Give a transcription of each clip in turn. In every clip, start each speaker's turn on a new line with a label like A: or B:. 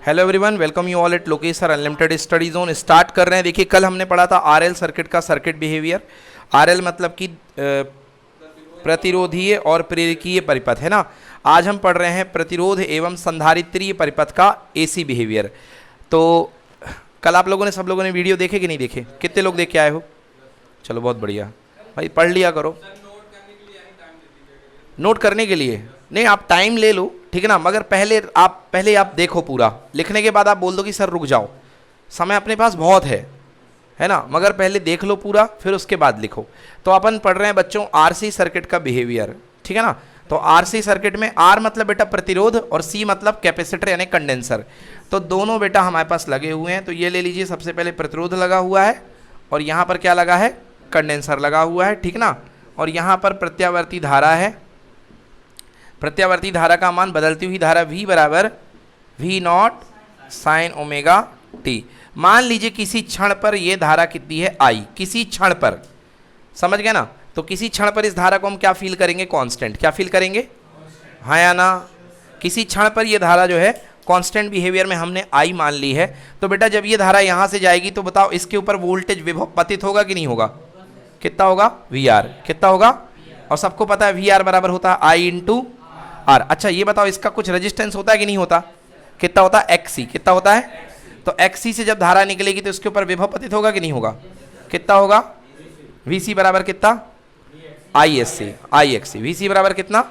A: Hello everyone, welcome you all at Lokesh sir unlimited study zone. Start कर रहे हैं। देखिए, कल हमने पढ़ा था आरएल सर्किट का सर्किट बिहेवियर। आरएल मतलब कि प्रतिरोधीय और प्रेरकीय परिपथ है ना। आज हम पढ़ रहे हैं प्रतिरोध एवं संधारित्रीय परिपथ का एसी बिहेवियर। तो कल आप लोगों ने सब लोगों ने वीडियो देखे कि नहीं देखे? कितने लोग देख के आए हो? चलो बहुत बढ़िया भाई, पढ़ लिया करो। नोट करने के लिए नहीं, आप टाइम ले लो, ठीक है ना। मगर पहले आप देखो पूरा। लिखने के बाद आप बोल दो कि सर रुक जाओ, समय अपने पास बहुत है ना। मगर पहले देख लो पूरा, फिर उसके बाद लिखो। तो अपन पढ़ रहे हैं बच्चों आरसी सर्किट का बिहेवियर, ठीक है ना। तो आरसी सर्किट में आर मतलब बेटा प्रतिरोध और सी मतलब कैपेसिटर यानी कंडेंसर। तो दोनों बेटा हमारे पास लगे हुए हैं। तो ये ले लीजिए, सबसे पहले प्रतिरोध लगा हुआ है और यहाँ पर क्या लगा है? कंडेंसर लगा हुआ है, ठीक ना। और यहाँ पर प्रत्यावर्ती धारा है। प्रत्यावर्ती धारा का मान बदलती हुई धारा V बराबर V0 साइन ओमेगा टी। मान लीजिए किसी क्षण पर यह धारा कितनी है? I। किसी क्षण पर, समझ गए ना। तो किसी क्षण पर इस धारा को हम क्या फील करेंगे? कांस्टेंट। क्या फील करेंगे? हाँ या ना। किसी क्षण पर यह धारा जो है कांस्टेंट बिहेवियर में हमने I मान ली है। तो बेटा जब ये धारा यहाँ से जाएगी तो बताओ इसके ऊपर वोल्टेज विभव पतित होगा कि नहीं होगा? कितना होगा? VR। कितना होगा? और सबको पता है VR बराबर होता है I इंटू R। अच्छा ये बताओ इसका कुछ रेजिस्टेंस होता है कि नहीं होता? कितना होता है? XC। कितना होता है? तो XC से जब धारा निकलेगी तो इसके ऊपर विभव पतित होगा कि नहीं होगा? कितना होगा? VC बराबर कितना? ISC। IXC। VC बराबर कितना?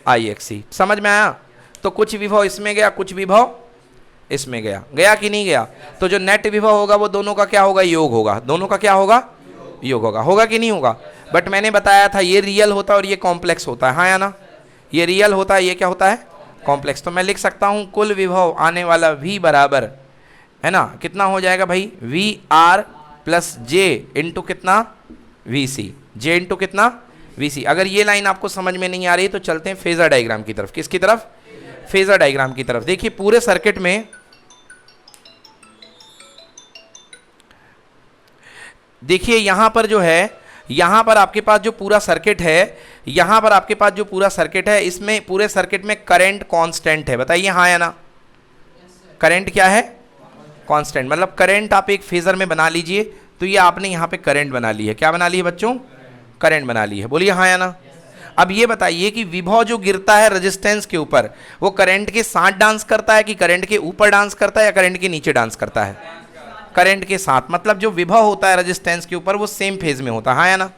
A: IXC। समझ में आया? तो कुछ विभव इसमें गया, कुछ विभव इसमें गया। गया कि नहीं गया? तो जो नेट विभव होगा वो दोनों का क्या होगा? योग होगा। दोनों का क्या होगा? योग होगा। होगा कि नहीं होगा? बट मैंने बताया था ये रियल होता है और ये कॉम्प्लेक्स होता है, हाँ या ना। ये रियल होता है, ये क्या होता है? कॉम्प्लेक्स। तो मैं लिख सकता हूँ कुल विभव आने वाला V बराबर है ना, कितना हो जाएगा भाई? VR प्लस J इंटू कितना? VC। J इंटू कितना? VC। अगर ये लाइन आपको समझ में नहीं आ रही तो चलते हैं फेजर डायग्राम की तरफ। किसकी तरफ? फेजर डायग्राम की तरफ। देखिए पूरे सर्किट में देखिए यहां पर जो है, यहां पर आपके पास जो पूरा सर्किट है, यहां पर आपके पास जो पूरा सर्किट है, इसमें पूरे सर्किट में करंट कांस्टेंट है। बताइए हाँ या ना। करंट क्या है? कांस्टेंट। मतलब करंट आप एक फेजर में बना लीजिए। तो ये आपने यहां पे करंट बना ली है। क्या बना ली है बच्चों? करंट बना ली है। बोलिए हाँ या ना। अब ये बताइए कि विभव जो गिरता है रेजिस्टेंस के ऊपर, वो करंट के साथ डांस करता है कि करंट के ऊपर डांस करता है या करंट के नीचे डांस करता है? करंट के साथ। मतलब जो विभव होता है रेजिस्टेंस के ऊपर वो सेम फेज में होता है, हाँ या ना।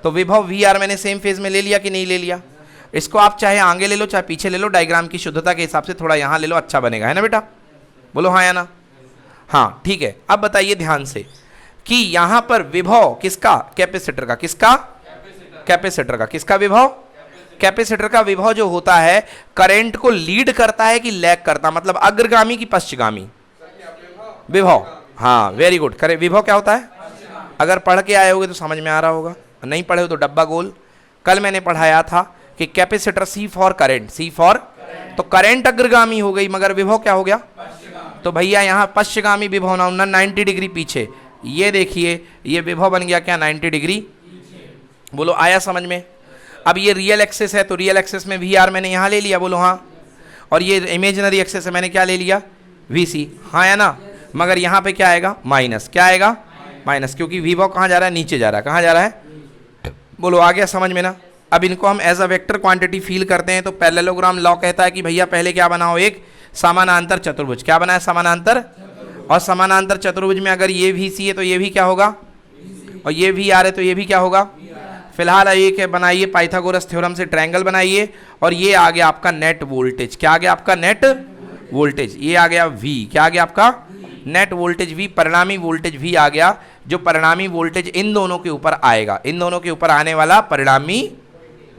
A: तो विभव VR मैंने सेम फेज में ले लिया कि नहीं ले लिया? इसको आप चाहे आगे ले लो चाहे पीछे ले लो, डायग्राम की शुद्धता के हिसाब से थोड़ा यहाँ ले लो, अच्छा बनेगा, है ना बेटा। बोलो हाँ या ना। हाँ ठीक है। अब बताइए ध्यान से कि यहाँ पर विभव किसका? कैपेसिटर का। किसका? कैपेसिटर का। किसका विभव? कैपेसिटर का विभव जो होता है करंट को लीड करता है कि लैग करता? मतलब अग्रगामी की पश्चगामी? विभव। हाँ वेरी गुड। करे विभव क्या होता है? अगर पढ़ के आए होगे तो समझ में आ रहा होगा, नहीं पढ़े हो तो डब्बा गोल। कल मैंने पढ़ाया था कि capacitor C for current, C for, तो करंट अग्रगामी हो गई मगर विभव क्या हो गया? तो भैया यहाँ पश्चगामी विभव ना 90 डिग्री पीछे। ये देखिए ये विभव बन गया क्या? 90 डिग्री। बोलो आया समझ में? अब ये रियल एक्सेस है तो रियल एक्सेस में VR मैंने यहाँ ले लिया, बोलो हाँ। और ये इमेजिनरी एक्सेस है, मैंने क्या ले लिया? VC, हाँ या ना। मगर यहाँ पे क्या आएगा? माइनस। क्या आएगा? माइनस, क्योंकि विभव कहाँ जा रहा है? नीचे जा रहा है। कहाँ जा रहा है? बोलो आ गया समझ में ना। अब इनको हम as a vector quantity feel करते हैं तो पैरेललोग्राम लॉ कहता है कि भैया पहले क्या बनाओ? एक समानांतर चतुर्भुज। क्या बनाए? समानांतर। और समानांतर चतुर्भुज में अगर ये VC है तो ये भी क्या होगा? और ये VR है तो ये भी क्या होगा? फिलहाल एक बनाइए पाइथागोरस थ्योरम से ट्रायंगल बनाइए और ये आ गया आपका नेट वोल्टेज। क्या आ गया आपका? Net voltage. ये आ गया V। क्या आ गया आपका? Net voltage V। परिणामी वोल्टेज V आ गया, जो परिणामी वोल्टेज इन दोनों के ऊपर आएगा। इन दोनों के ऊपर आने वाला परिणामी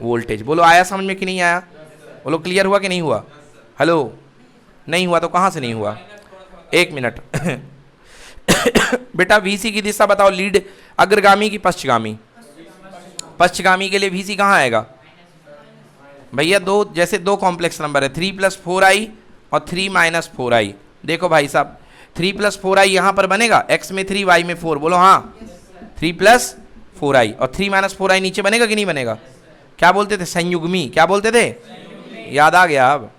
A: वोल्टेज। बोलो आया समझ में कि नहीं आया? बोलो क्लियर हुआ कि नहीं हुआ? हेलो, नहीं हुआ तो कहाँ से नहीं हुआ? एक मिनट बेटा VC की दिशा बताओ। लीड अग्रगामी की पश्चगामी? पश्चगामी के लिए VC कहाँ आएगा भैया? दो, जैसे दो कॉम्प्लेक्स नंबर है 3 + 4i और 3 - 4i। देखो भाई साहब 3 + 4i यहाँ पर बनेगा, x में 3 y में 4। बोलो हाँ। 3 + 4i और 3 - 4i नीचे बनेगा कि नहीं बनेगा? क्या बोलते थे? संयुग्मी। क्या बोलते थे? याद आ गया अब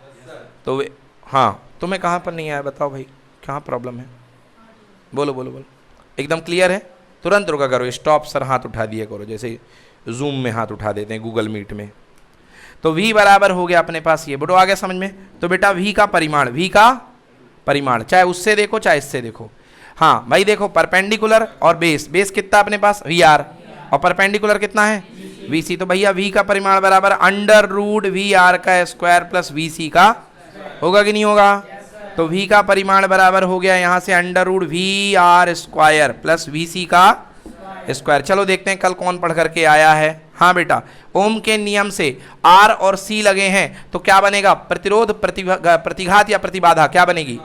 A: तो हाँ। तुम्हें कहाँ पर नहीं आया बताओ भाई, कहाँ प्रॉब्लम है? बोलो बोलो बोलो, एकदम क्लियर है? तुरंत रुका करो, स्टॉप सर हाथ उठा दिया करो, जैसे जूम में हाथ उठा देते हैं, गूगल मीट में। तो v बराबर हो गया अपने पास ये, बटो आ गया समझ में? तो बेटा v का परिमाण, v का परिमाण चाहे उससे देखो चाहे इससे देखो। हाँ भाई देखो, परपेंडिकुलर और बेस, बेस कितना अपने पास वी आर, और परपेंडिकुलर कितना है वी सी। तो भैया v का परिमाण बराबर अंडर रूट वी आर का स्क्वायर प्लस वी सी का, होगा कि नहीं होगा? तो v का परिमाण बराबर हो गया यहाँ से under root v r square plus v c का स्क्वायर। चलो देखते हैं कल कौन पढ़ करके आया है। हाँ बेटा, ओम के नियम से R और C लगे हैं तो क्या बनेगा? प्रतिरोध, प्रतिघात या प्रतिबाधा, क्या बनेगी?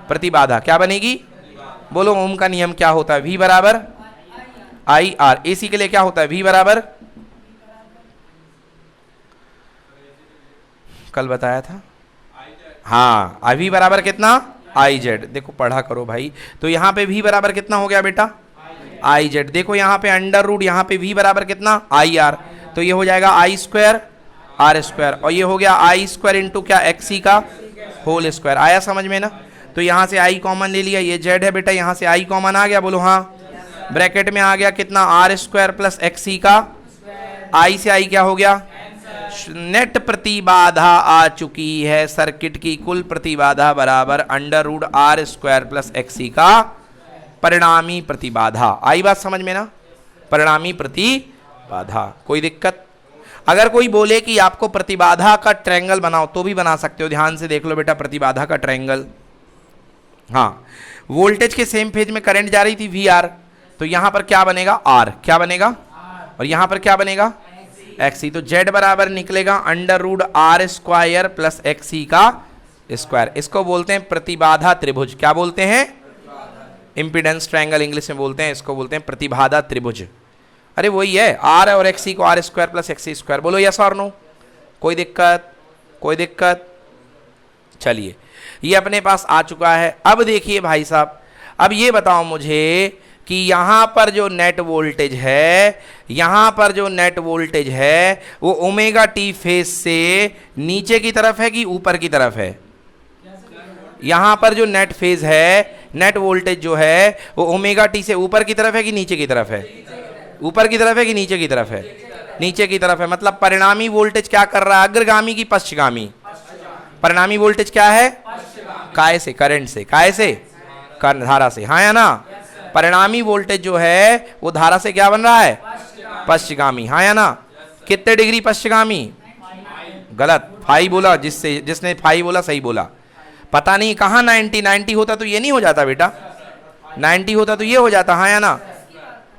A: प्रतिबाधा। क्या बनेगी? बोलो, ओम का नियम क्या होता है? V बराबर आई आर। AC के लिए क्या होता है? V बराबर, कल बताया था। हाँ, V बराबर कितना? I Z. देखो पढ़ा करो भाई। तो यहाँ पे V बराबर कितना हो गया बेटा? I Z. देखो यहाँ पे अंडर रूट, यहाँ पे V बराबर कितना? I R. तो ये हो जाएगा आई स्क्वायर आर स्क्वायर, और ये हो गया आई स्क्वायर इंटू क्या? एक्सी का होल स्क्वायर। आया समझ में ना? तो यहाँ से आई कॉमन ले लिया, ये जेड है बेटा, यहाँ से आई कॉमन आ गया, बोलो हाँ। ब्रैकेट में आ गया कितना? आर स्क्वायर प्लस एक्सी का, आई से आई क्या हो गया? नेट प्रतिबाधा आ चुकी है सर्किट की, कुल प्रतिबाधा बराबर under root R square plus XC का परिणामी प्रतिबाधा। आई बात समझ में ना? परिणामी प्रतिबाधा। कोई दिक्कत? अगर कोई बोले कि आपको प्रतिबाधा का ट्रायंगल बनाओ तो भी बना सकते हो। ध्यान से देख लो बेटा प्रतिबाधा का ट्रायंगल। हाँ, वोल्टेज के सेम फेज में करंट जा रही थी वी आर, तो यहां पर क्या बनेगा? आर। क्या बनेगा? और यहां पर क्या बनेगा? एक्सी। तो जेड बराबर निकलेगा under root R square plus XC का स्क्वायर। इसको बोलते हैं प्रतिबाधा त्रिभुज। क्या बोलते हैं? इंपीडेंस ट्रायंगल इंग्लिश में बोलते हैं, इसको बोलते हैं प्रतिबाधा त्रिभुज। अरे वही है, आर और एक्सी को R square plus XC square. बोलो यस और नो? कोई दिक्कत? कोई दिक्कत? चलिए, ये अपने पास आ चुका है। अब देखिए भाई साहब, अब ये बताओ मुझे कि यहां पर जो नेट वोल्टेज है, यहां पर जो नेट वोल्टेज है वो ओमेगा टी फेज से नीचे की तरफ है कि ऊपर की तरफ है? यहां पर जो नेट फेज है, नेट वोल्टेज जो है वो ओमेगा टी से ऊपर की तरफ है कि नीचे की तरफ है? ऊपर की तरफ है कि नीचे की तरफ है? नीचे की तरफ है। मतलब परिणामी वोल्टेज क्या कर रहा है? अग्रगामी की पश्चगामी? परिणामी वोल्टेज क्या है? काय से? करंट से। काय से? धारा से। हाँ या ना? परिणामी वोल्टेज जो है वो धारा से क्या बन रहा है? पश्चगामी। हाँ या ना? कितने डिग्री पश्चगामी? गलत, फाई बोला। जिसने फाई बोला सही बोला। पता नहीं कहाँ 90 होता तो ये नहीं हो जाता बेटा, 90 होता तो ये हो जाता। हाँ या ना?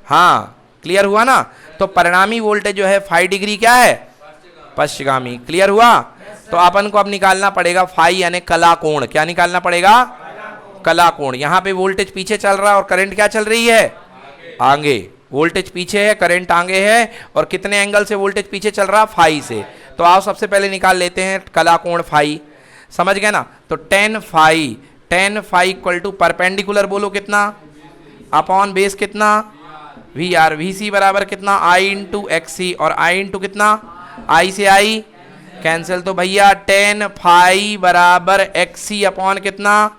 A: हाँ, क्लियर हुआ ना? तो परिणामी वोल्टेज जो है 5 डिग्री क्या है? पश्चगामी। क्लियर हुआ? तो अपन को अब निकालना पड़ेगा फाई यानी कला कोण। क्या निकालना पड़ेगा? कला कोण। यहाँ पे वोल्टेज पीछे चल रहा है और करंट क्या चल रही है? आगे। वोल्टेज पीछे है, करंट आगे है, और कितने एंगल से वोल्टेज पीछे चल रहा है? फाई से। तो आओ सबसे पहले निकाल लेते हैं कला कोण फाई। समझ गए ना? तो tan phi equal to perpendicular बोलो कितना? अपॉन बेस कितना? V R. वी सी बराबर कितना? आई इंटू एक्सी, और आई इंटू कितना? आई से आई कैंसिल। तो भैया टेन फाई बराबर एक्सी अपॉन कितना?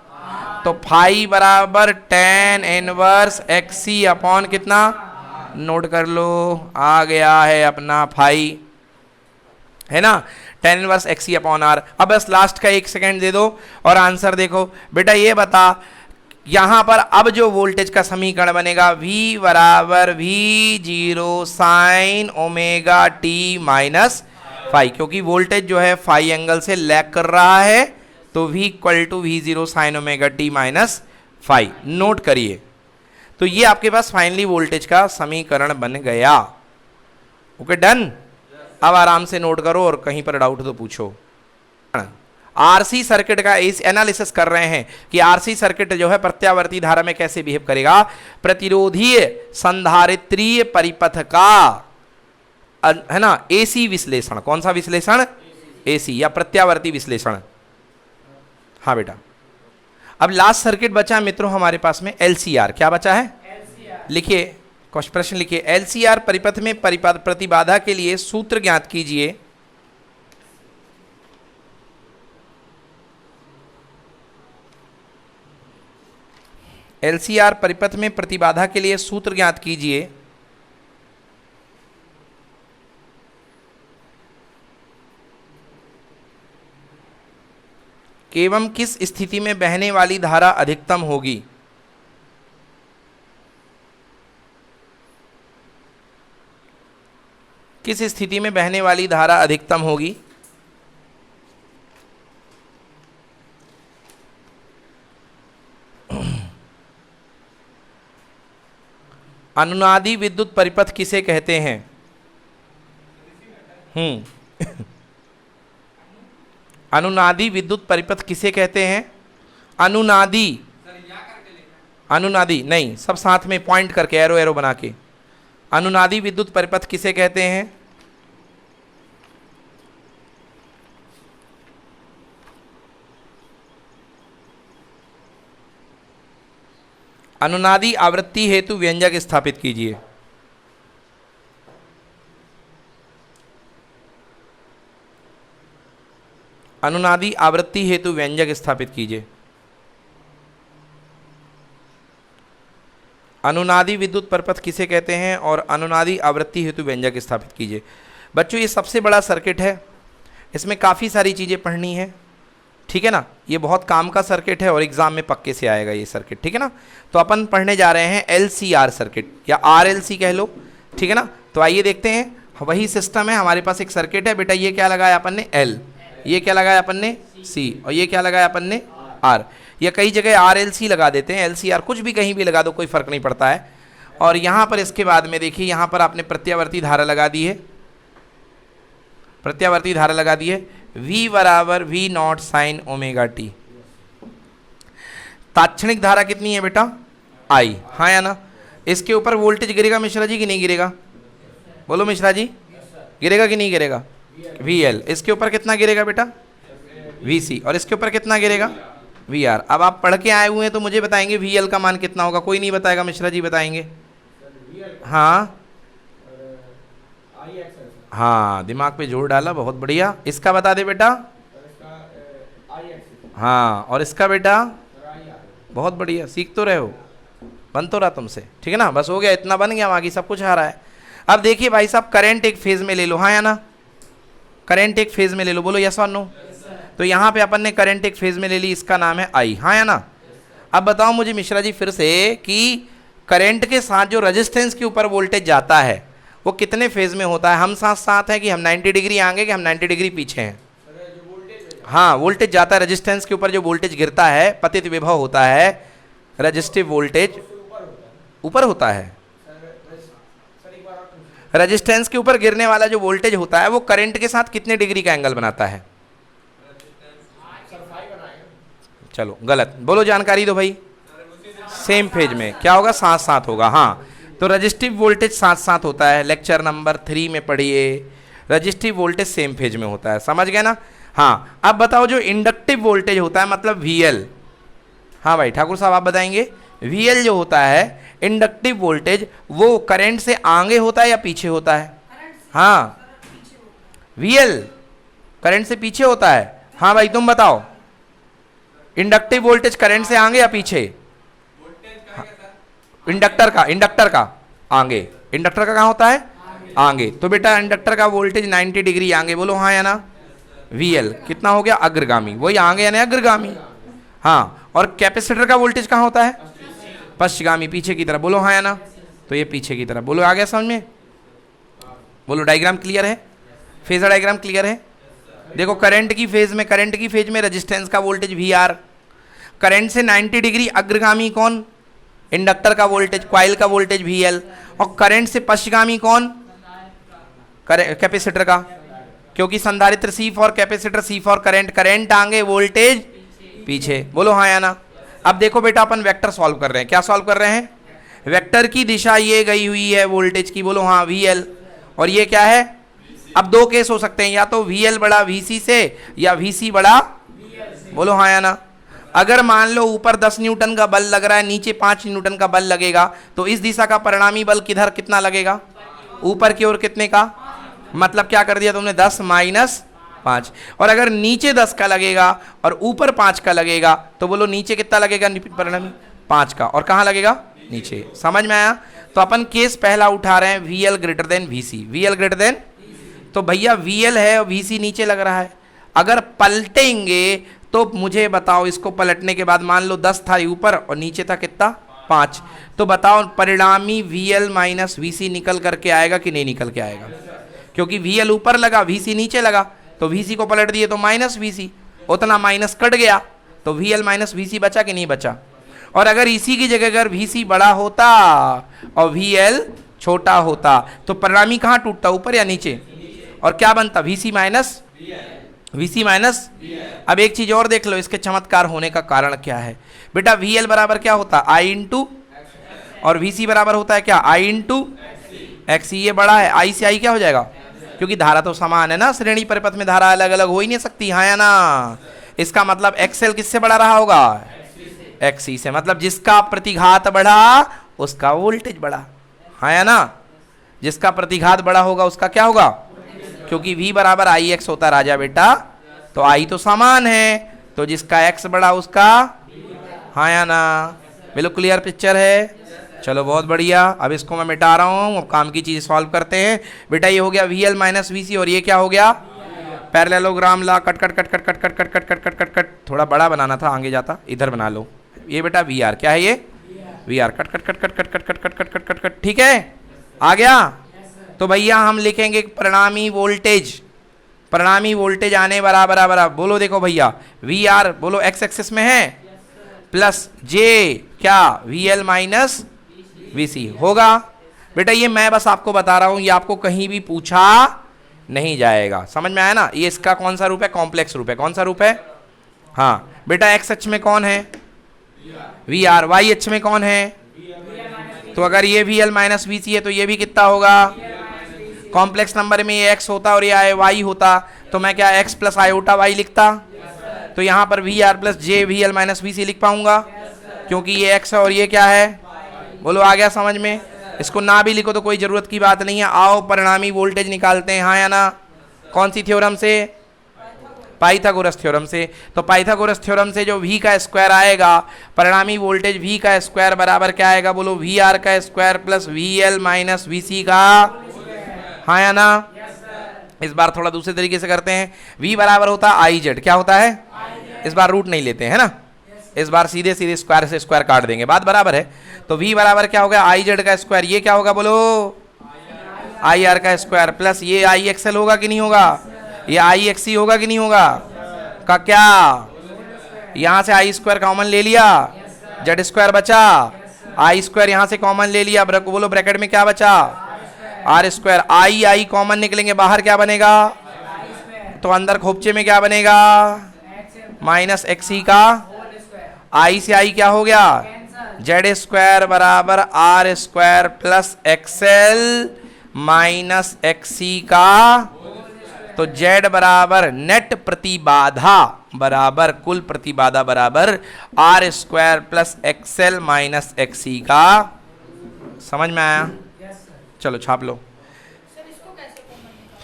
A: तो फाई बराबर टेन इनवर्स एक्सी अपॉन कितना? नोट कर लो, आ गया है अपना फाई, है ना? Tan inverse XC upon R. अब बस लास्ट का 1 सेकेंड दे दो और आंसर देखो। बेटा ये बता, यहां पर अब जो वोल्टेज का समीकरण बनेगा V बराबर V0 sine omega t minus phi, क्योंकि वोल्टेज जो है फाई एंगल से लैग कर रहा है, तो V equal to V0 sine omega t minus phi. Note करिए। तो ये आपके पास फाइनली वोल्टेज का समीकरण बन गया। Okay, done. अब आराम से नोट करो और कहीं पर डाउट तो पूछो। आरसी सर्किट का इस एनालिसिस कर रहे हैं कि आरसी सर्किट जो है प्रत्यावर्ती धारा में कैसे बिहेव करेगा। प्रतिरोधीय संधारित्रीय परिपथ का, है ना, एसी विश्लेषण। कौन सा विश्लेषण? एसी या प्रत्यावर्ती विश्लेषण। हाँ बेटा, अब लास्ट सर्किट बचा है मित्रों हमारे पास में एलसीआर। क्या बचा है? लिखिए, प्रश्न लिखिए। एलसीआर परिपथ में प्रतिबाधा के लिए सूत्र ज्ञात कीजिए। LCR परिपथ में प्रतिबाधा के लिए सूत्र ज्ञात कीजिए। एवं किस स्थिति में बहने वाली धारा अधिकतम होगी। किस स्थिति में बहने वाली धारा अधिकतम होगी। अनुनादी विद्युत परिपथ किसे कहते हैं। अनुनादी विद्युत परिपथ किसे कहते हैं। अनुनादी, अनुनादी नहीं, सब साथ में पॉइंट करके एरो एरो बना के। अनुनादी विद्युत परिपथ किसे कहते हैं। अनुनादी आवृत्ति हेतु व्यंजक स्थापित कीजिए। अनुनादी आवृत्ति हेतु व्यंजक स्थापित कीजिए। अनुनादी विद्युत परिपथ किसे कहते हैं और अनुनादी आवृत्ति हेतु व्यंजक स्थापित कीजिए। बच्चों ये सबसे बड़ा सर्किट है, इसमें काफ़ी सारी चीज़ें पढ़नी है, ठीक है ना। ये बहुत काम का सर्किट है और एग्जाम में पक्के से आएगा ये सर्किट, ठीक है ना। तो अपन पढ़ने जा रहे हैं LCR सर्किट या RLC कह लो, ठीक है ना। तो आइए देखते हैं, वही सिस्टम है, हमारे पास एक सर्किट है बेटा। ये क्या लगाया अपन ने L, ये क्या लगाया अपन ने C, और ये क्या लगाया अपन ने R। या कई जगह RLC लगा देते हैं, LCR कुछ भी कहीं भी लगा दो, कोई फर्क नहीं पड़ता है। और यहाँ पर इसके बाद में देखिए, यहाँ पर आपने प्रत्यावर्ती धारा लगा दी है, प्रत्यावर्ती धारा लगा दी है। V बराबर V0 साइन ओमेगा टी। तात्क्षणिक धारा कितनी है बेटा I, हाँ या ना। इसके ऊपर वोल्टेज गिरेगा मिश्रा जी कि नहीं गिरेगा, बोलो मिश्रा जी, गिरेगा कि नहीं गिरेगा। VL। इसके ऊपर कितना गिरेगा बेटा VC, और इसके ऊपर कितना गिरेगा VR। अब आप पढ़ के आए हुए हैं तो मुझे बताएंगे VL का मान कितना होगा। कोई नहीं बताएगा, मिश्रा जी बताएंगे। हाँ हाँ, दिमाग पे जोर डाला, बहुत बढ़िया। इसका बता दे बेटा। हाँ, और इसका बेटा, बहुत बढ़िया, सीख तो रहे हो, बन तो रहा तुमसे, ठीक है ना। बस हो गया, इतना बन गया, बाकी सब कुछ आ रहा है। अब देखिए भाई साहब, करंट एक फेज में ले लो, हाँ या ना। करंट एक फेज में ले लो, बोलो यस और नो। तो यहाँ पे अपन ने करंट एक फेज में ले ली, इसका नाम है I, हाँ या ना। अब बताओ मुझे मिश्रा जी फिर से कि करंट के साथ जो रेजिस्टेंस के ऊपर वोल्टेज जाता है वो कितने फेज में होता है। हम साथ साथ हैं कि हम 90 डिग्री आगे कि हम 90 डिग्री पीछे हैं। हाँ, वोल्टेज जाता है रेजिस्टेंस के ऊपर, जो वोल्टेज गिरता है पतित विभव होता है, रेजिस्टिव वोल्टेज ऊपर होता है। रेजिस्टेंस के ऊपर गिरने वाला जो वोल्टेज होता है वो करंट के साथ कितने डिग्री का एंगल बनाता है। चलो गलत, बोलो जानकारी दो भाई। सेम फेज में क्या होगा, साथ साथ होगा। हाँ, तो रजिस्टिव वोल्टेज साथ साथ होता है, लेक्चर नंबर 3 में पढ़िए। रजिस्टिव वोल्टेज सेम फेज में होता है, समझ गए ना। हाँ, अब बताओ जो इंडक्टिव वोल्टेज होता है मतलब VL। हाँ भाई ठाकुर साहब आप बताएंगे। VL जो होता है इंडक्टिव वोल्टेज, वो करंट से आगे होता है या पीछे होता है। हाँ, VL करंट से पीछे होता है। हाँ भाई तुम बताओ, इंडक्टिव वोल्टेज करंट से आगे या पीछे। इंडक्टर का आगे। इंडक्टर का कहाँ होता है, आगे। तो बेटा इंडक्टर का वोल्टेज 90 डिग्री आगे, बोलो हाँ या ना। VL कितना हो गया, अग्रगामी, वही आगे यानी अग्रगामी। हाँ, और कैपेसिटर का वोल्टेज कहाँ होता है, पश्चगामी, पीछे की तरफ, बोलो हाँ या ना। तो ये पीछे की तरफ, बोलो आ गया समझ में। बोलो डायग्राम क्लियर है, फेजर डायग्राम क्लियर है। देखो करंट की फेज में रेजिस्टेंस का वोल्टेज VR, करंट से 90 डिग्री अग्रगामी कौन, इंडक्टर का वोल्टेज, कॉइल का वोल्टेज VL, और करंट से पश्चगामी कौन, कैपेसिटर का, क्योंकि संधारित्र C for capacitor, C for current, current आगे वोल्टेज पीछे, बोलो हाँ या ना। अब देखो बेटा अपन वेक्टर सॉल्व कर रहे हैं। क्या सॉल्व कर रहे हैं, वेक्टर की दिशा ये गई हुई है वोल्टेज की, बोलो हाँ VL, और ये क्या है। अब दो केस हो सकते हैं, या तो VL बड़ा VC से या VC बड़ा, बोलो हाँ या ना। अगर मान लो ऊपर 10 न्यूटन का बल लग रहा है, नीचे 5 न्यूटन का बल लगेगा, तो इस दिशा का परिणामी बल किधर कितना लगेगा, ऊपर की ओर कितने का, मतलब क्या कर दिया तुमने 10 माइनस 5। और अगर नीचे 10 का लगेगा और ऊपर 5 का लगेगा तो बोलो नीचे कितना लगेगा परिणामी, 5 का, और कहाँ लगेगा, नीचे। समझ में आया? तो अपन केस पहला उठा रहे हैं, VL greater than VC, VL greater than, तो भैया VL है और VC नीचे लग रहा है। अगर पलटेंगे तो मुझे बताओ, इसको पलटने के बाद मान लो 10 था ऊपर और नीचे था कितना, 5, तो बताओ परिणामी VL माइनस VC निकल करके आएगा कि नहीं निकल के आएगा? क्योंकि VL ऊपर लगा, VC नीचे लगा, तो VC को पलट दिए तो माइनस VC, उतना माइनस कट गया, तो VL माइनस VC बचा कि नहीं बचा? और अगर इसी की जगह अगर VC बड़ा होता और VL छोटा होता तो परिणामी कहाँ टूटता, ऊपर या नीचे? और क्या बनता, VC माइनस VC माइनस। अब एक चीज और देख लो, इसके चमत्कार होने का कारण क्या है बेटा? VL बराबर क्या होता, I इंटू, और VC बराबर होता है क्या, I इंटू XC। ये बड़ा है, I से I क्या हो जाएगा, क्योंकि धारा तो समान है ना, श्रेणी परिपथ में धारा अलग अलग हो ही नहीं सकती, हाँ या ना? इसका मतलब XL किससे बड़ा रहा होगा, XC से। मतलब जिसका प्रतिघात बढ़ा उसका वोल्टेज बढ़ा, हाँ या ना? जिसका प्रतिघात बड़ा होगा उसका क्या होगा, क्योंकि V बराबर IX होता राजा बेटा, तो I तो समान है, तो जिसका X बढ़ा उसका, हाँ या ना? बिल्कुल क्लियर पिक्चर है। चलो बहुत बढ़िया, अब इसको मैं मिटा रहा हूँ, अब काम की चीज सॉल्व करते हैं बेटा। ये हो गया VL माइनस VC, और ये क्या हो गया, पैरेललोग्राम ला, cut cut cut cut cut cut cut cut cut cut cut cut, थोड़ा बड़ा बनाना था, आगे जाता, इधर बना लो। ये बेटा VR क्या है, ये VR cut cut cut cut cut cut cut cut cut cut cut cut, ठीक है, आ गया? तो भैया हम लिखेंगे परिणामी वोल्टेज, परिणामी वोल्टेज आने बराबर बराबर, बोलो देखो भैया, VR बोलो एक्स एक्सिस में है, प्लस J क्या, VL माइनस VC होगा बेटा। ये मैं बस आपको बता रहा हूं, ये आपको कहीं भी पूछा नहीं जाएगा, समझ में आया ना? ये इसका कौन सा रूप है, कॉम्प्लेक्स रूप है। कौन सा रूप है, हाँ बेटा। एक्स अक्ष में कौन है, VR, वाई अक्ष में कौन है, तो अगर ये VL माइनस VC है तो ये भी कितना होगा, कॉम्प्लेक्स नंबर में ये x होता और ये y होता, तो मैं क्या x प्लस आयोटा y लिखता, तो यहाँ पर VR plus J VL minus VC लिख पाऊंगा, क्योंकि ये x है और ये क्या है, बोलो आ गया समझ में? इसको ना भी लिखो तो कोई ज़रूरत की बात नहीं है। आओ परिणामी वोल्टेज निकालते हैं, हाँ या ना? कौन सी थ्योरम से, पाइथागोरस थ्योरम से। तो पाइथागोरस थ्योरम से जो V का स्क्वायर आएगा, परिणामी वोल्टेज V का स्क्वायर बराबर क्या आएगा, बोलो VR का square plus VL minus VC का, हाँ या ना? इस बार थोड़ा दूसरे तरीके से करते हैं। V बराबर होता है IZ, क्या होता है, इस बार रूट नहीं लेते हैं ना, इस बार सीधे सीधे स्क्वायर से स्क्वायर काट देंगे, बात बराबर है। तो V बराबर क्या होगा, IZ का स्क्वायर, ये क्या होगा बोलो, IR का स्क्वायर, प्लस ये IXL होगा कि नहीं होगा, ये IXC होगा कि नहीं होगा, का क्या, यहाँ से I स्क्वायर कॉमन ले लिया, Z स्क्वायर बचा, I स्क्वायर यहाँ से कॉमन ले लिया, बोलो ब्रैकेट में क्या बचा, R स्क्वायर, I कॉमन निकलेंगे बाहर, क्या बनेगा, तो अंदर खोपचे में क्या बनेगा, माइनस XC का, I से I क्या हो गया, Z स्क्वायर बराबर R square plus XL minus XC का, तो Z बराबर नेट प्रतिबाधा बराबर कुल प्रतिबाधा बराबर R square plus XL minus XC का। समझ में आया? चलो छाप लो।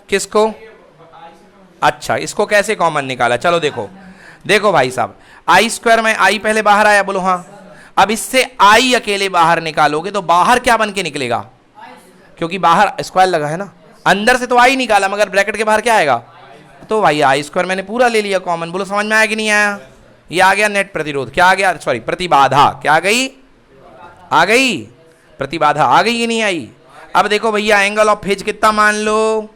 A: किसको, अच्छा इसको कैसे कॉमन निकाला, चलो देखो देखो भाई साहब, I स्क्वायर में I पहले बाहर आया, बोलो हाँ। अब इससे I अकेले बाहर निकालोगे तो बाहर क्या बन के निकलेगा, क्योंकि बाहर स्क्वायर लगा है ना, अंदर से तो I निकाला मगर ब्रैकेट के बाहर क्या आएगा, तो भाई I स्क्वायर मैंने पूरा ले लिया कॉमन। बोलो समझ में आया कि नहीं आया? ये आ गया नेट प्रतिरोध, क्या आ गया, सॉरी प्रतिबाधा, क्या आ गई, आ गई प्रतिबाधा, आ गई कि नहीं आई? अब देखो भैया एंगल ऑफ फेज कितना मान लो,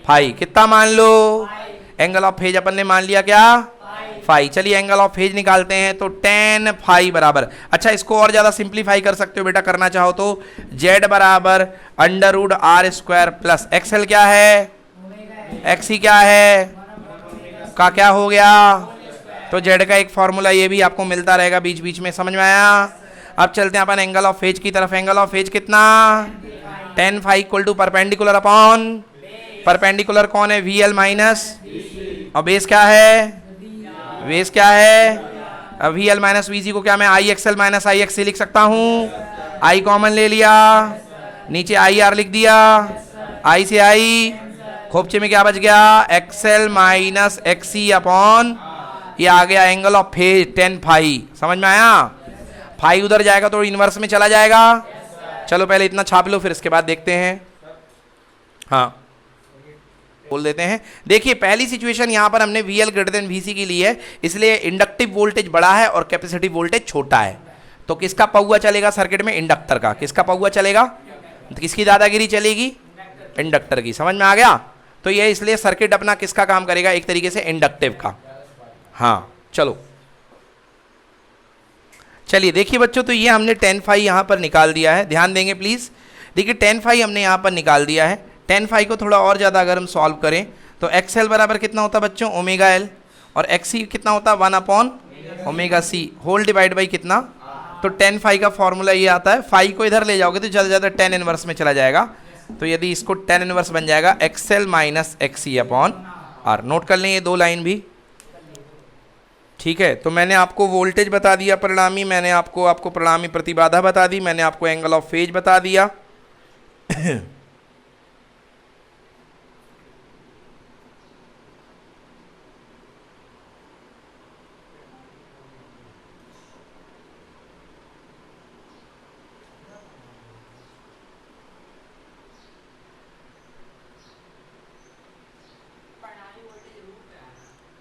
A: फाई, कितना मान लो, एंगल ऑफ फेज अपन ने मान लिया क्या, फाई। चलिए एंगल ऑफ फेज निकालते हैं, तो tan फाई बराबर, अच्छा इसको और ज्यादा सिंप्लीफाई कर सकते हो बेटा करना चाहो तो, Z बराबर under root R square plus XL क्या है, XC क्या है, का क्या हो गया, तो Z का एक फॉर्मूला ये भी आपको मिलता रहेगा बीच बीच में, समझ में आया? अब चलते हैं अपन एंगल ऑफ फेज की तरफ। एंगल ऑफ फेज कितना, tan phi equal to perpendicular upon, perpendicular कौन है, VL माइनस, और बेस क्या है, बेस क्या है, अब VL माइनस VC को क्या मैं IXL माइनस IXC लिख सकता हूँ, I कॉमन ले लिया, नीचे IR लिख दिया, I से I, खोपचे में क्या बच गया, XL माइनस XC अपॉन, ये आ गया angle of phase tan phi. समझ में आया? फाई उधर जाएगा तो इनवर्स में चला जाएगा। चलो पहले इतना छाप लो, फिर इसके बाद देखते हैं। हाँ बोल देते हैं। देखिए पहली सिचुएशन यहां पर हमने VL ग्रेटर देन VC की ली है, इसलिए इंडक्टिव वोल्टेज बड़ा है और कैपेसिटिव वोल्टेज छोटा है। तो किसका पहुआ चलेगा सर्किट में? इंडक्टर का। किसका पहुआ चलेगा? तो किसकी दादागिरी चलेगी? इंडक्टर की। समझ में आ गया? तो ये इसलिए सर्किट अपना किसका काम करेगा? एक तरीके से इंडक्टिव का। हाँ चलो चलिए देखिए बच्चों, तो ये हमने 10 फाई यहाँ पर निकाल दिया है, ध्यान देंगे प्लीज। देखिए 10 फाई हमने यहाँ पर निकाल दिया है। 10 फाई को थोड़ा और ज़्यादा अगर हम सॉल्व करें तो XL बराबर कितना होता है बच्चों? Omega L। और XC कितना होता है? 1/ओमेगा C होल डिवाइड बाई कितना? तो 10 फाई का फॉर्मूला ये आता है, फाई को इधर ले जाओगे तो ज़्यादा ज़्यादा 10 इनवर्स में चला जाएगा। तो यदि इसको 10 इनवर्स बन जाएगा XL माइनस XC/R। नोट कर लें ये दो लाइन भी, ठीक है। तो मैंने आपको वोल्टेज बता दिया परिणामी, मैंने आपको परिणामी प्रतिबाधा बता दी, मैंने आपको एंगल ऑफ फेज बता दिया।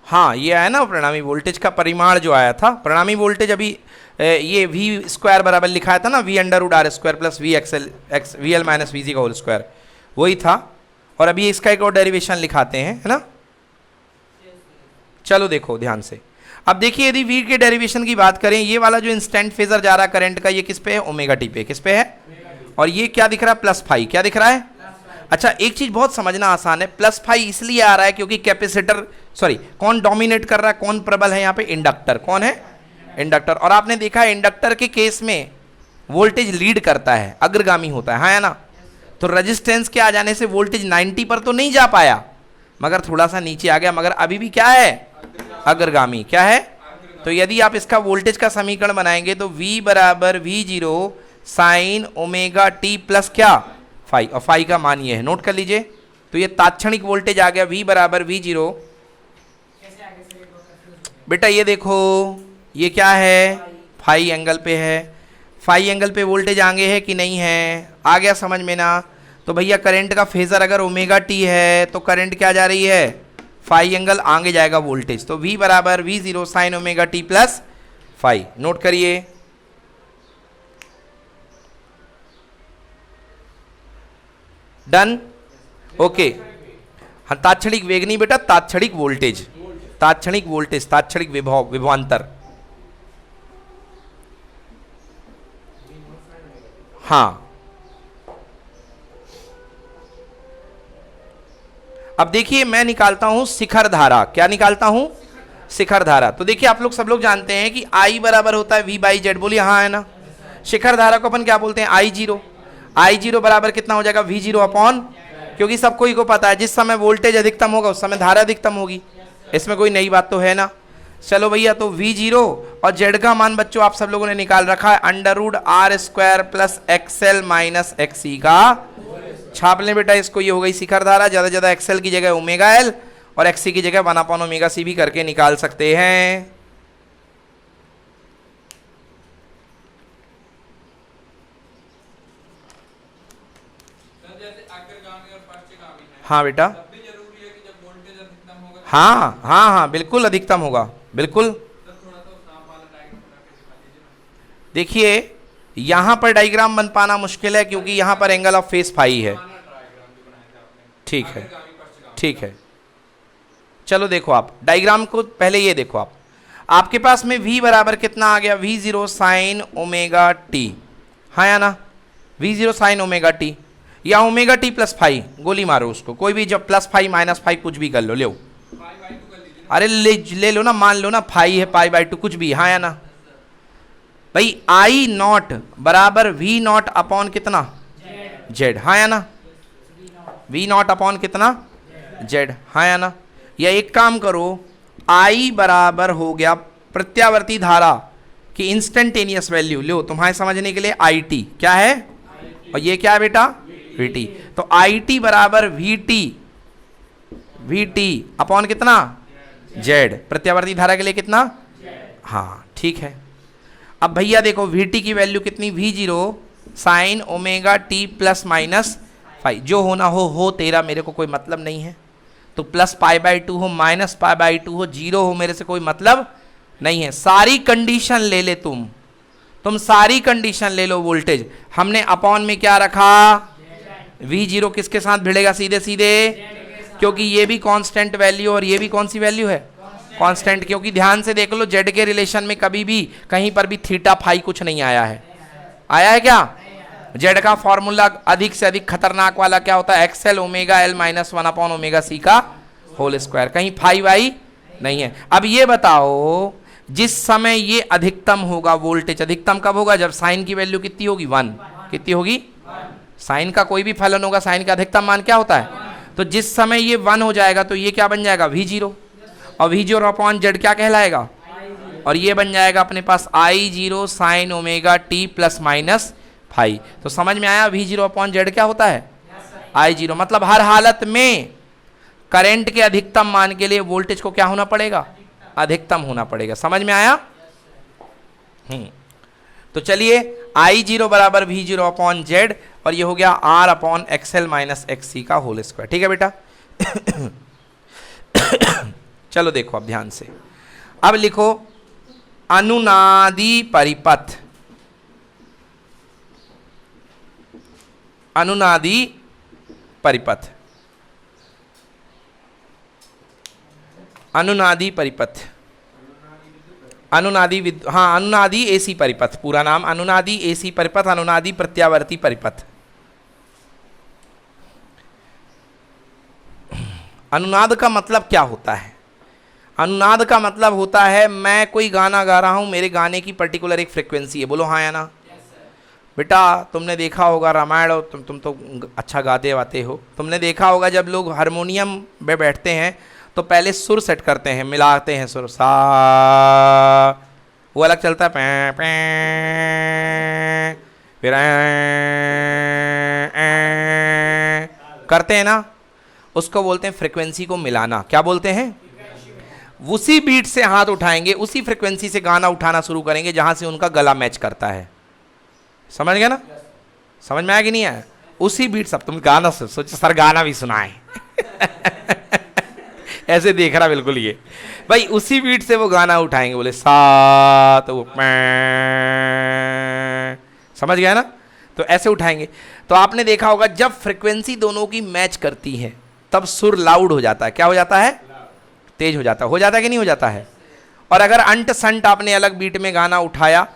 A: हाँ ये आया ना परिणामी वोल्टेज का परिमाण जो आया था। परिणामी वोल्टेज अभी ये V स्क्वायर बराबर लिखा था ना, V√R² plus VL minus VC का होल स्क्वायर, वही था। और अभी इसका एक और डेरिवेशन लिखाते हैं, है ना। चलो देखो ध्यान से। अब देखिए यदि V के डेरिवेशन की बात करें, ये वाला जो इंस्टेंट फेजर जा रहा है करंट का, ये किस पे है? ओमेगा टी पे। किस पे है? और ये क्या दिख रहा है? Plus phi. क्या दिख रहा है? अच्छा एक चीज बहुत समझना आसान है, प्लस फाई इसलिए आ रहा है क्योंकि कैपेसिटर कौन डोमिनेट कर रहा है, कौन प्रबल है यहाँ पे? इंडक्टर। कौन है? इंडक्टर। और आपने देखा है इंडक्टर के केस में वोल्टेज लीड करता है, अग्रगामी होता है, हाँ या ना। तो रेजिस्टेंस के आ जाने से वोल्टेज 90 पर तो नहीं जा पाया, मगर थोड़ा सा नीचे आ गया, मगर अभी भी क्या है? अग्रगामी। क्या है? तो यदि आप इसका वोल्टेज का समीकरण बनाएंगे तो V बराबर V0 sine omega t plus क्या? फाई। और फाई का मान ये है, नोट कर लीजिए। तो ये तात्क्षणिक वोल्टेज आ गया V बराबर V0। बेटा ये देखो ये क्या है? फाई एंगल पे है। फाई एंगल पे वोल्टेज आगे है कि नहीं है? आ गया समझ में ना। तो भैया करंट का फेजर अगर ओमेगा टी है तो करंट क्या जा रही है? फाई एंगल आगे जाएगा वोल्टेज। तो V बराबर V0 sine omega t plus phi. Note करिए। डन। ओके। हाँ तात्क्षणिक वेग नहीं बेटा, तात्क्षणिक वोल्टेज, तात्क्षणिक वोल्टेज, तात्क्षणिक विभव, विभवांतर। हाँ अब देखिए मैं निकालता हूं शिखर धारा। क्या निकालता हूं? शिखर धारा। तो देखिए आप लोग सब लोग जानते हैं कि I बराबर होता है V/Z। बोलिए हाँ है ना। शिखर धारा को अपन क्या बोलते हैं? I0। I0 बराबर कितना हो जाएगा? V0 अपॉन, क्योंकि सबको ही को पता है जिस समय वोल्टेज अधिकतम होगा उस समय धारा अधिकतम होगी, इसमें कोई नई बात तो है ना। चलो भैया तो V0 और Z का मान बच्चों आप सब लोगों ने निकाल रखा है √R² plus XL minus XC का। छाप लें बेटा इसको, ये हो गई शिखर धारा। ज़्यादा ज़्यादा XL की जगह ओमेगा L और XC की जगह 1/ओमेगा C भी करके निकाल सकते हैं। हाँ बेटा, हाँ हाँ हाँ बिल्कुल अधिकतम होगा, बिल्कुल। देखिए यहां पर डायग्राम बन पाना मुश्किल है क्योंकि यहां पर एंगल ऑफ फेस फाई है। ठीक है ठीक है। चलो देखो आप डायग्राम को पहले ये देखो आप, आपके पास में V बराबर कितना आ गया? V0 साइन ओमेगा टी, हाँ या ना। V0 साइन ओमेगा टी या ओमेगा टी प्लस फाई, गोली मारो उसको, कोई भी, जब प्लस फाई माइनस फाई कुछ भी कर लो, ले अरे ले लो ना, मान लो ना फाई है π/2 कुछ भी, हाँ या ना भाई। I0 बराबर V0 अपॉन कितना? Z, हाँ या ना। V0 अपॉन कितना? Z, हाँ या ना। या एक काम करो, I बराबर हो गया प्रत्यावर्ती धारा की इंस्टेंटेनियस वैल्यू, लो तुम्हारे समझने के लिए IT क्या है और ये क्या है बेटा? VT। तो IT बराबर VT अपॉन कितना? Z। प्रत्यावर्ती धारा के लिए कितना? हाँ ठीक है। अब भैया देखो Vt की वैल्यू कितनी, V0 sine omega t plus minus five, जो होना हो तेरा, मेरे को कोई मतलब नहीं है। तो प्लस π/2 हो माइनस π/2 हो 0 हो, मेरे से कोई मतलब नहीं है। सारी कंडीशन ले ले तुम सारी कंडीशन ले लो वोल्टेज। हमने अपॉन में क्या रखा, V0 किसके साथ भिड़ेगा, सीधे सीधे, क्योंकि ये भी कांस्टेंट वैल्यू और ये भी कौन सी वैल्यू है, कांस्टेंट। क्योंकि ध्यान से देख लो जेड के रिलेशन में कभी भी कहीं पर भी थीटा फाई कुछ नहीं आया है। आया है क्या? जेड का फॉर्मूला अधिक से अधिक खतरनाक वाला क्या होता है, एक्सएल ओमेगा एल माइनस 1/ओमेगा c का होल स्क्वायर, कहीं फाई वाई नहीं है। अब ये बताओ, जिस समय ये अधिकतम होगा वोल्टेज, अधिकतम कब होगा, जब साइन की वैल्यू कितनी होगी, 1। कितनी होगी, साइन का कोई भी फलन होगा, साइन का अधिकतम मान क्या होता है, तो जिस समय ये 1 हो जाएगा तो ये क्या बन जाएगा, V0, और V0 अपॉन जेड क्या कहलाएगा, और ये बन जाएगा अपने पास I0 sign omega t plus minus five. तो समझ में आया, V0 अपॉन जेड क्या होता है, I0। मतलब हर हालत में करंट के अधिकतम मान के लिए वोल्टेज को क्या होना पड़ेगा, अधिकतम होना पड़ेगा। समझ में आया? तो चलिए I0 बराबर V0 अपॉन जेड, और ये हो गया R upon XL minus XC का होल स्क्वायर। ठीक है बेटा? चलो देखो अब ध्यान से, अब लिखो अनुनादी परिपथ, अनुनादी परिपथ, अनुनादी परिपथ, अनुनादी हाँ अनुनादी एसी परिपथ, पूरा नाम अनुनादी एसी परिपथ, अनुनादी प्रत्यावर्ती परिपथ। अनुनाद का मतलब क्या होता है, अनुनाद का मतलब होता है मैं कोई गाना गा रहा हूं, मेरे गाने की पर्टिकुलर एक फ्रिक्वेंसी है। बोलो हाँ या ना? बेटा तुमने देखा होगा रामायण, और तुम तो अच्छा गाते वाते हो, तुमने देखा होगा जब लोग हारमोनियम में बैठते हैं तो पहले सुर सेट करते हैं, मिलाते हैं सुर, सा वो अलग चलता है, पै पै, फिर करते हैं ना, उसको बोलते हैं फ्रिक्वेंसी को मिलाना। क्या बोलते हैं? उसी बीट से हाथ उठाएंगे, उसी फ्रिक्वेंसी से गाना उठाना शुरू करेंगे जहां से उनका गला मैच करता है। समझ गया ना? समझ में आया कि नहीं आया? उसी बीट सब, तुम गाना सोचो सर गाना भी सुनाए ऐसे देख रहा बिल्कुल ये भाई, उसी बीट से वो गाना उठाएंगे, बोले सा तो वो समझ गया ना? तो ऐसे उठाएंगे। तो आपने देखा होगा जब फ्रिक्वेंसी दोनों की मैच करती है तब सुर लाउड हो जाता है। क्या हो जाता है? तेज हो जाता है कि नहीं हो जाता है? और अगर अंट संट आपने अलग बीट में गाना उठाया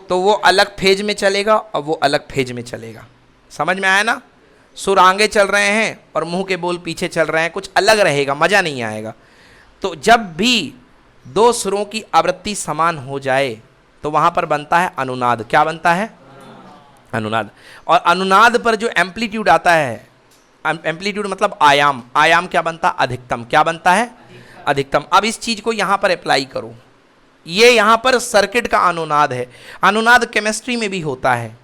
A: तो वो अलग फेज में चलेगा और वो अलग फेज में चलेगा। समझ में आया ना? सुर आगे चल रहे हैं और मुंह के बोल पीछे चल रहे हैं, कुछ अलग रहेगा, मजा नहीं आएगा। तो जब भी दो सुरों की आवृत्ति समान हो जाए तो वहां पर बनता है अनुनाद। क्या बनता है? अनुनाद। और अनुनाद पर जो एम्पलीट्यूड आता है, एम्पलीट्यूड मतलब आयाम, आयाम क्या बनता? अधिकतम। क्या बनता है? अधिकतम। अब इस चीज को यहां पर अप्लाई करो, ये यहां पर सर्किट का अनुनाद है। अनुनाद केमिस्ट्री में भी होता है,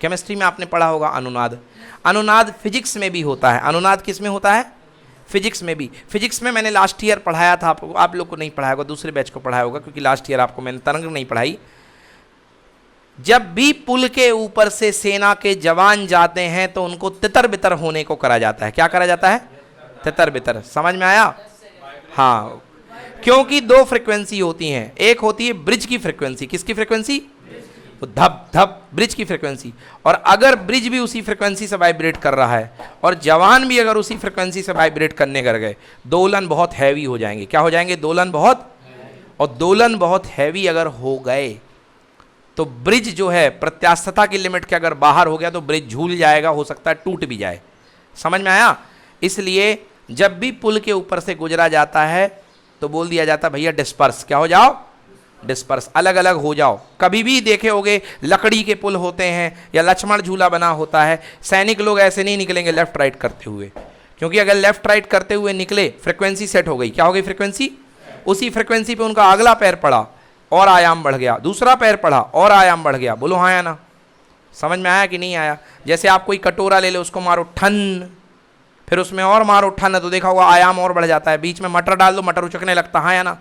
A: केमिस्ट्री में आपने पढ़ा होगा अनुनाद। अनुनाद फिजिक्स में भी होता है। अनुनाद किस में होता है? फिजिक्स में भी। फिजिक्स में मैंने लास्ट ईयर पढ़ाया था आपको, आप लोग को नहीं पढ़ाया होगा, दूसरे बैच को पढ़ाया होगा, क्योंकि लास्ट ईयर आपको मैंने तरंग नहीं पढ़ाई। जब भी पुल के ऊपर से सेना के जवान जाते हैं तो उनको तितर बितर होने को करा जाता है। क्या करा जाता है? तितर बितर। समझ में आया? हाँ, क्योंकि दो फ्रिक्वेंसी होती हैं, एक होती है ब्रिज की फ्रिक्वेंसी। किसकी फ्रिक्वेंसी? धप धप, ब्रिज की फ्रिक्वेंसी। और अगर ब्रिज भी उसी फ्रिक्वेंसी से वाइब्रेट कर रहा है और जवान भी अगर उसी फ्रिक्वेंसी से वाइब्रेट करने कर गए, दोलन बहुत हैवी हो जाएंगे। क्या हो जाएंगे? दोलन बहुत। और दोलन बहुत हैवी अगर हो गए तो ब्रिज जो है प्रत्यास्थता की लिमिट के अगर बाहर हो गया तो ब्रिज झूल जाएगा, हो सकता है टूट भी जाए। समझ में आया? इसलिए जब भी पुल के ऊपर से गुजरा जाता है तो बोल दिया जाता है भैया डिस्पर्स। क्या हो जाओ? डिस्पर्स, अलग अलग हो जाओ। कभी भी देखे होगे लकड़ी के पुल होते हैं या लक्ष्मण झूला बना होता है, सैनिक लोग ऐसे नहीं निकलेंगे लेफ्ट राइट करते हुए, क्योंकि अगर लेफ्ट राइट करते हुए निकले फ्रिक्वेंसी सेट हो गई। क्या हो गई? फ्रिक्वेंसी। उसी फ्रिक्वेंसी पे उनका अगला पैर पड़ा और आयाम बढ़ गया, दूसरा पैर पड़ा और आयाम बढ़ गया। बोलो हाँ या ना? समझ में आया कि नहीं आया? जैसे आप कोई कटोरा ले लो, उसको मारो ठन, फिर उसमें और मारो ठन, तो देखा होगा आयाम और बढ़ जाता है। बीच में मटर डाल दो, मटर उचकने लगता है, हाँ या ना?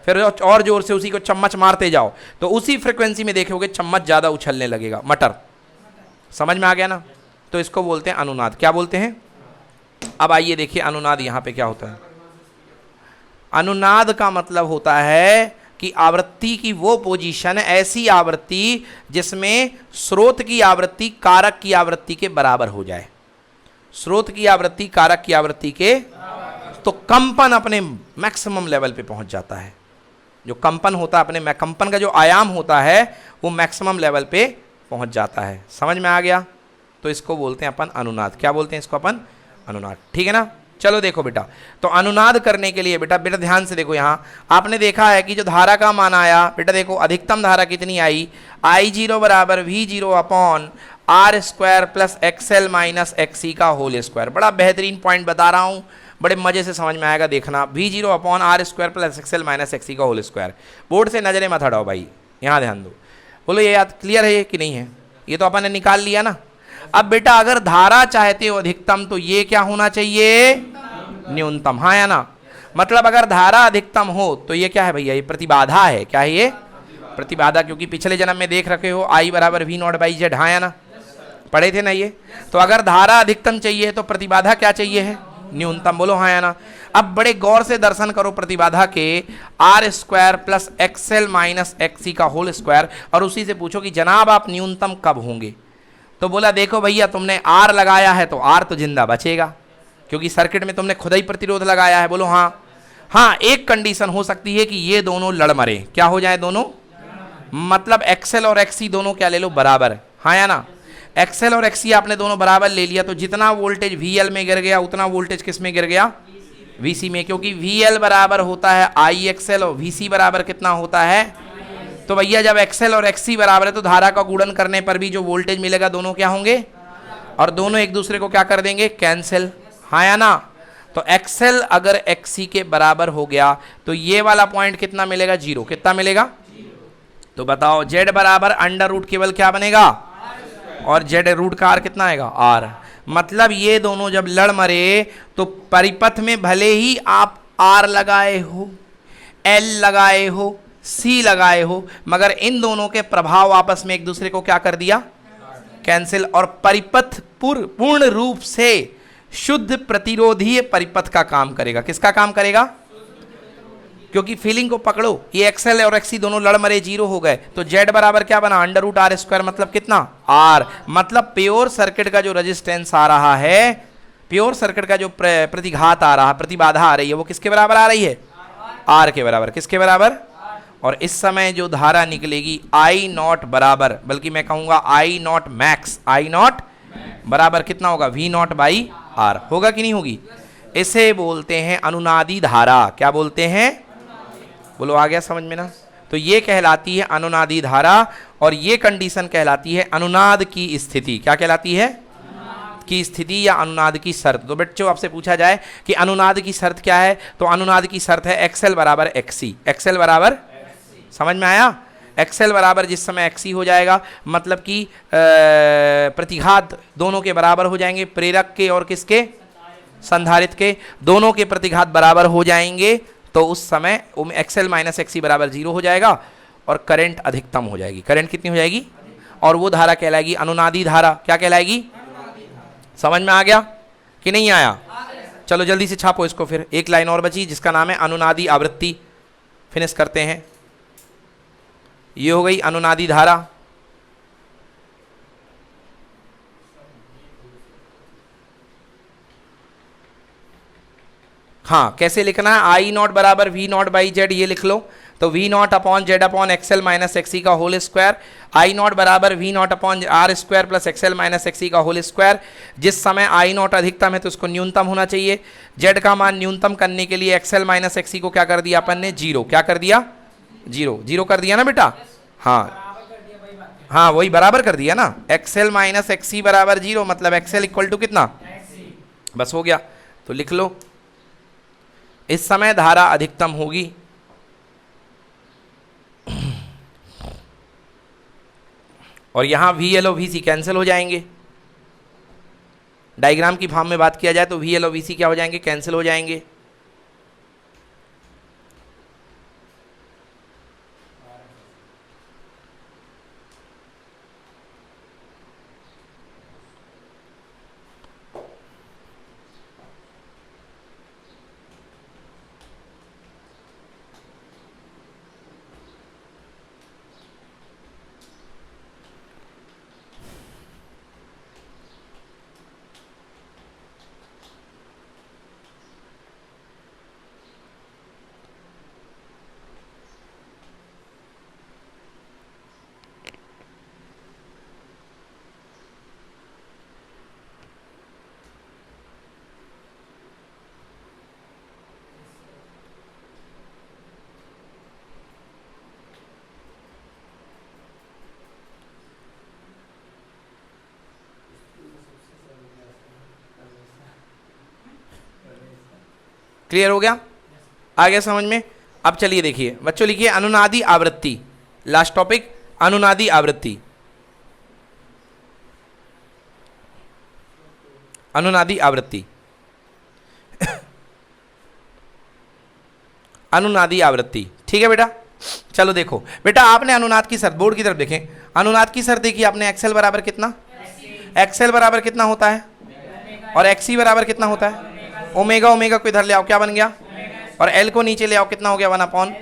A: फिर और जोर से उसी को चम्मच मारते जाओ तो उसी फ्रिक्वेंसी में देखोगे चम्मच ज़्यादा उछलने लगेगा। मटर, समझ में आ गया ना? तो इसको बोलते हैं अनुनाद। क्या बोलते हैं? अब आइए देखिए अनुनाद यहाँ पे क्या होता है। अनुनाद का मतलब होता है कि आवृत्ति की वो पोजीशन, ऐसी आवृत्ति जिसमें स्रोत की आवृत्ति कारक की आवृत्ति के बराबर हो जाए। स्रोत की आवृत्ति कारक की आवृत्ति के, तो कंपन अपने मैक्सिमम लेवल पे पहुंच जाता है। जो कंपन होता है अपने कंपन का जो आयाम होता है वो मैक्सिमम लेवल पे पहुंच जाता है। समझ में आ गया? तो इसको बोलते हैं अपन अनुनाद। क्या बोलते हैं इसको अपन? अनुनाद। ठीक है ना? चलो देखो बेटा, तो अनुनाद करने के लिए बेटा ध्यान से देखो, यहाँ आपने देखा है कि जो धारा का मान आया बेटा, देखो अधिकतम धारा कितनी आई, I0 बराबर V0 upon R square plus XL minus XC का होल स्क्वायर। बड़ा बेहतरीन पॉइंट बता रहा हूँ, बड़े मजे से समझ में आएगा, देखना। V0 upon R square plus XL minus XC का होल स्क्वायर। बोर्ड से नजरें मत हटाओ भाई, यहाँ ध्यान दो। बोलो ये याद क्लियर है कि नहीं है? ये तो अपन ने निकाल लिया ना। अब बेटा अगर धारा चाहते हो अधिकतम तो ये क्या होना चाहिए? न्यूनतम। हाँ या ना? मतलब अगर धारा अधिकतम हो तो ये क्या है भैया? ये प्रतिबाधा है। क्या है ये? प्रतिबाधा। क्योंकि पिछले जन्म में देख रखे हो I बराबर V0/Z। हाँ या ना? पढ़े थे ना ये? तो अगर धारा अधिकतम चाहिए तो प्रतिबाधा क्या चाहिए है? न्यूनतम। बोलो हाँ या ना? अब बड़े गौर से दर्शन करो प्रतिबाधा के, R square plus XL minus XC का होल स्क्वायर, और उसी से पूछो कि जनाब आप न्यूनतम कब होंगे? तो बोला देखो भैया तुमने R लगाया है तो R तो जिंदा बचेगा क्योंकि सर्किट में तुमने खुद ही प्रतिरोध लगाया है। बोलो हाँ। हाँ, एक कंडीशन हो सकती है कि ये दोनों लड़ मरे। क्या हो जाए? दोनों, मतलब XL और XC दोनों क्या ले लो? बराबर। हाँ या ना? XL और XC आपने दोनों बराबर ले लिया तो जितना वोल्टेज VL में गिर गया उतना वोल्टेज किस में गिर गया? VC में। क्योंकि VL बराबर होता है IXL और VC बराबर कितना होता है? तो भैया जब XL और XC बराबर है तो धारा का गुणन करने पर भी जो वोल्टेज मिलेगा दोनों क्या होंगे? और दोनों एक दूसरे को क्या कर देंगे? कैंसिल। हाँ या ना? तो XL अगर XC के बराबर हो गया तो ये वाला पॉइंट कितना मिलेगा? 0। कितना मिलेगा? तो बताओ Z बराबर अंडर रूट केवल क्या बनेगा? और Z रूट का R कितना आएगा? R। मतलब ये दोनों जब लड़ मरे तो परिपथ में भले ही आप R लगाए हो, L लगाए हो, C लगाए हो, मगर इन दोनों के प्रभाव आपस में एक दूसरे को क्या कर दिया? कैंसिल। और परिपथ पूर्ण रूप से शुद्ध प्रतिरोधीय परिपथ का काम करेगा। किसका काम करेगा? क्योंकि फीलिंग को पकड़ो, ये XL और XC दोनों लड़ मरे 0 हो गए तो Z बराबर क्या बना? Under root R square. मतलब कितना? R। मतलब प्योर सर्किट का जो रेजिस्टेंस आ रहा है, प्योर सर्किट का जो प्रतिघात आ रहा है, प्रतिबाधा आ रही है, वो किसके बराबर आ रही है? R के बराबर। किसके बराबर? और इस समय जो धारा निकलेगी I0 बराबर, बल्कि मैं कहूंगा I0 मैक्स, I0 बराबर कितना होगा? V0/R। होगा कि नहीं होगी? इसे बोलते हैं अनुनादी धारा। क्या बोलते हैं? बोलो आ गया समझ में ना? तो ये कहलाती है अनुनादी धारा और ये कंडीशन कहलाती है अनुनाद की स्थिति। क्या कहलाती है? की स्थिति या अनुनाद की शर्त। तो बच्चों आपसे पूछा जाए कि अनुनाद की शर्त क्या है, तो अनुनाद की शर्त है XL बराबर XC। XL बराबर, समझ में आया? XL बराबर जिस समय XC हो जाएगा मतलब कि प्रतिघात दोनों के बराबर हो जाएंगे, प्रेरक के और किसके? संधारित्र के। दोनों के प्रतिघात बराबर हो जाएंगे तो उस समय XL माइनस XC बराबर 0 हो जाएगा और करंट अधिकतम हो जाएगी। करंट कितनी हो जाएगी? और वो धारा कहलाएगी अनुनादी धारा। क्या कहलाएगी? समझ में आ गया कि नहीं आया? चलो जल्दी से छापो इसको। फिर एक लाइन और बची जिसका नाम है अनुनादी आवृत्ति। फिनिश करते हैं। ये हो गई अनुनादी धारा। हाँ, कैसे लिखना है? I0 बराबर V0/Z। ये लिख लो। तो V0 upon Z upon XL minus XC का होल स्क्वायर। I0 बराबर V0 upon R square plus XL minus XC का होल स्क्वायर। जिस समय I0 अधिकतम है तो उसको न्यूनतम होना चाहिए। Z का मान न्यूनतम करने के लिए XL माइनस XC को क्या कर दिया अपन ने? 0। क्या कर दिया? 0 कर दिया ना बेटा? हाँ हाँ, वही बराबर कर दिया ना। XL माइनस XC बराबर 0 मतलब XL इक्वल टू कितना? बस हो गया। तो लिख लो इस समय धारा अधिकतम होगी और यहां VL और VC कैंसिल हो जाएंगे। डायग्राम की फॉर्म में बात किया जाए तो VL और VC क्या हो जाएंगे? कैंसिल हो जाएंगे। क्लियर हो गया? आ गया समझ में? अब चलिए देखिए बच्चों, लिखिए अनुनादी आवृत्ति। लास्ट टॉपिक अनुनादी आवृत्ति। अनुनादी आवृत्ति अनुनादी आवृत्ति, ठीक है बेटा। चलो देखो बेटा, आपने अनुनाद की शर्त, बोर्ड की तरफ देखें, अनुनाद की शर्त देखिए आपने, एक्सएल बराबर कितना, एक्सएल बराबर कितना होता है, और एक्सी बराबर कितना होता है, ओमेगा, ओमेगा को इधर ले आओ, क्या बन गया, और एल को नीचे ले आओ, कितना हो गया, 1/,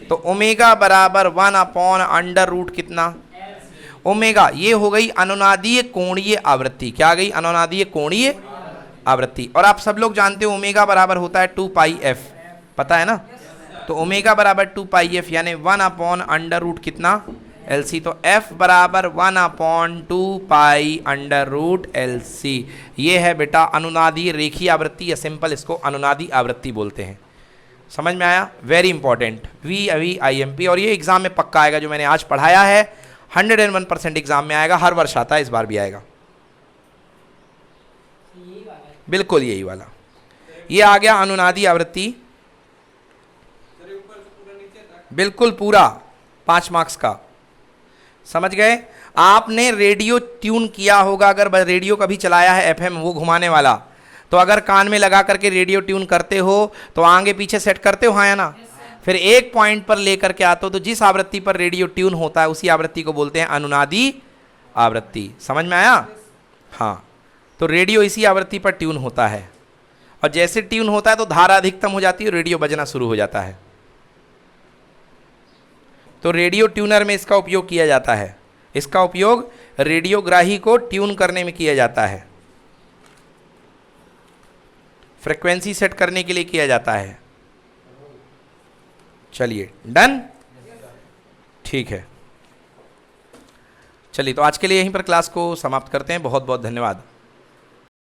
A: तो ओमेगा बराबर 1/√, कितना, ओमेगा। ये हो गई अनुनादीय कोणीय आवृत्ति। क्या आ गई? अनुनादीय कोणीय आवृत्ति। और आप सब लोग जानते हो ओमेगा बराबर होता है 2πf, पता है ना? तो ओमेगा बराबर 2πf यानी 1/√, कितना, LC। तो f बराबर 1/2π√LC। ये है बेटा अनुनादी रेखीय आवृत्ति, या सिंपल इसको अनुनादी आवृत्ति बोलते हैं। समझ में आया? Very important, VIMP। और ये एग्जाम में पक्का आएगा, जो मैंने आज पढ़ाया है 101% एग्जाम में आएगा, हर वर्ष आता है, इस बार भी आएगा। बिल्कुल यही वाला, ये आ गया अनुनादी आवृत्ति, बिल्कुल पूरा 5 मार्क्स का। समझ गए? आपने रेडियो ट्यून किया होगा, अगर रेडियो कभी चलाया है FM वो घुमाने वाला, तो अगर कान में लगा करके रेडियो ट्यून करते हो तो आगे पीछे सेट करते हो, हाँ या ना? फिर एक पॉइंट पर लेकर के आते हो, तो जिस आवृत्ति पर रेडियो ट्यून होता है उसी आवृत्ति को बोलते हैं अनुनादी आवृत्ति। समझ में आया? हाँ, तो रेडियो इसी आवृत्ति पर ट्यून होता है, और जैसे ट्यून होता है तो धारा अधिकतम हो जाती है, रेडियो बजना शुरू हो जाता है। तो रेडियो ट्यूनर में इसका उपयोग किया जाता है। इसका उपयोग रेडियोग्राही को ट्यून करने में किया जाता है, फ्रीक्वेंसी सेट करने के लिए किया जाता है। चलिए डन, ठीक है। चलिए तो आज के लिए यहीं पर क्लास को समाप्त करते हैं। बहुत बहुत धन्यवाद।